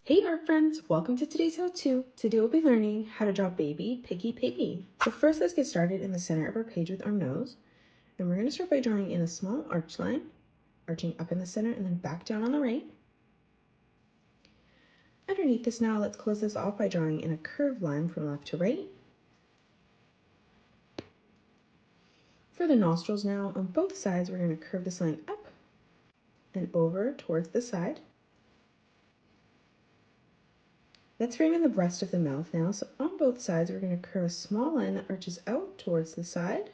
Hey art friends, welcome to today's how-to. Today we'll be learning how to draw baby Piggy Piggy. So first let's get started in the center of our page with our nose. And we're going to start by drawing in a small arch line, arching up in the center and then back down on the right. Underneath this now, let's close this off by drawing in a curved line from left to right. For the nostrils now, on both sides, we're going to curve this line up and over towards the side. Let's frame in the rest of the mouth now. So on both sides, we're going to curve a small line that arches out towards the side.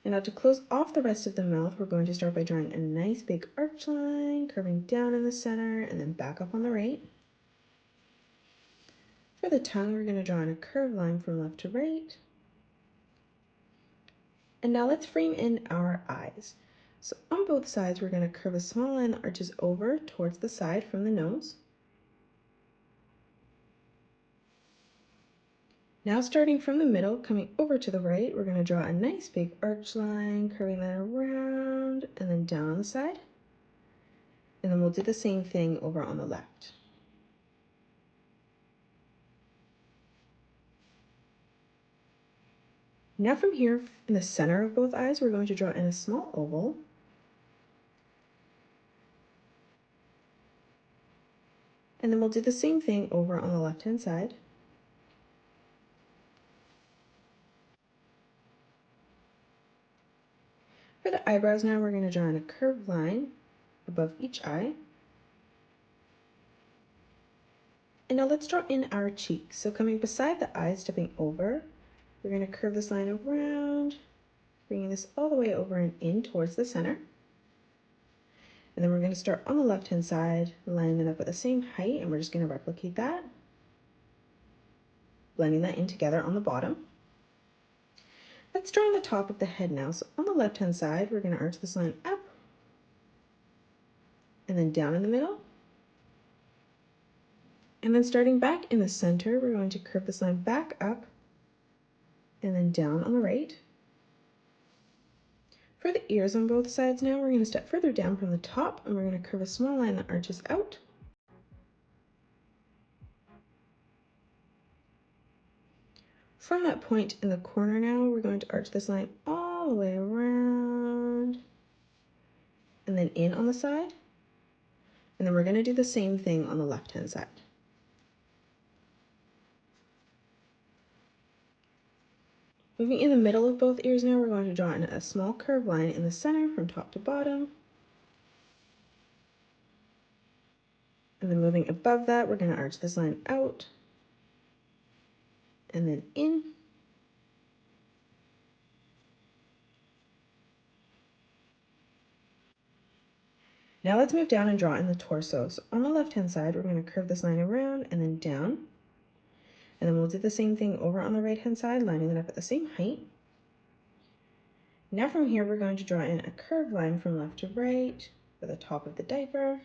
And now to close off the rest of the mouth, we're going to start by drawing a nice big arch line, curving down in the center and then back up on the right. For the tongue, we're going to draw in a curved line from left to right. And now let's frame in our eyes. So on both sides, we're going to curve a small line that arches over towards the side from the nose. Now starting from the middle, coming over to the right, we're going to draw a nice big arch line, curving that around and then down on the side. And then we'll do the same thing over on the left. Now from here, in the center of both eyes, we're going to draw in a small oval. And then we'll do the same thing over on the left-hand side. For the eyebrows now, we're going to draw in a curved line above each eye. And now let's draw in our cheeks. So coming beside the eyes, stepping over, we're going to curve this line around, bringing this all the way over and in towards the center. And then we're going to start on the left-hand side, lining it up at the same height, and we're just going to replicate that, blending that in together on the bottom. Let's draw on the top of the head now. So on the left-hand side, we're going to arch this line up and then down in the middle. And then starting back in the center, we're going to curve this line back up and then down on the right. For the ears on both sides now, we're going to step further down from the top and we're going to curve a small line that arches out. From that point in the corner now, we're going to arch this line all the way around and then in on the side. And then we're going to do the same thing on the left-hand side. Moving in the middle of both ears now, we're going to draw in a small curved line in the center from top to bottom. And then moving above that, we're going to arch this line out and then in. Now let's move down and draw in the torso. So on the left-hand side, we're going to curve this line around and then down. And then we'll do the same thing over on the right-hand side, lining it up at the same height. Now from here, we're going to draw in a curved line from left to right for the top of the diaper.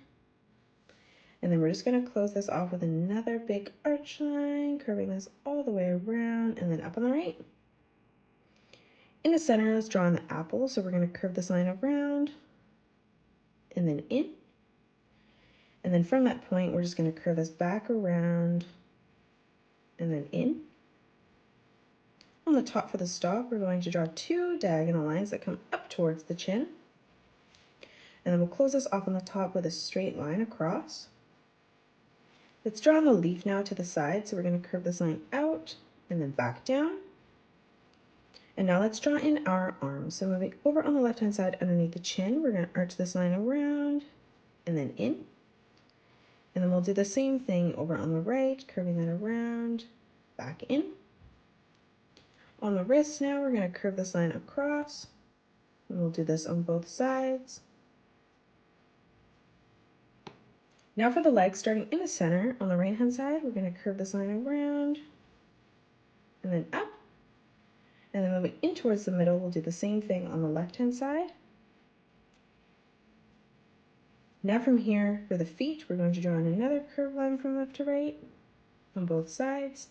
And then we're just going to close this off with another big arch line, curving this all the way around and then up on the right. In the center, let's draw in the apple. So we're going to curve this line around and then in. And then from that point, we're just going to curve this back around and then in. On the top for the stalk, we're going to draw two diagonal lines that come up towards the chin. And then we'll close this off on the top with a straight line across. Let's draw on the leaf now to the side. So we're going to curve this line out and then back down. And now let's draw in our arms. So moving over on the left-hand side underneath the chin, we're going to arch this line around and then in. And then we'll do the same thing over on the right, curving that around, back in. On the wrist now, we're going to curve this line across. And we'll do this on both sides. Now for the legs, starting in the center, on the right-hand side, we're going to curve this line around and then up. And then moving in towards the middle, we'll do the same thing on the left-hand side. Now from here, for the feet, we're going to draw in another curved line from left to right on both sides.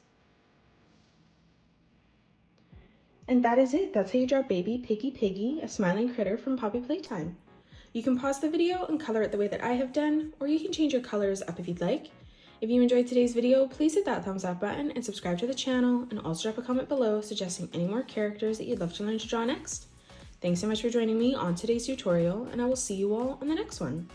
And that is it. That's how you draw baby Piggy Piggy, a smiling critter from Poppy Playtime. You can pause the video and color it the way that I have done, or you can change your colors up if you'd like. If you enjoyed today's video, please hit that thumbs up button and subscribe to the channel, and also drop a comment below suggesting any more characters that you'd love to learn to draw next. Thanks so much for joining me on today's tutorial, and I will see you all on the next one.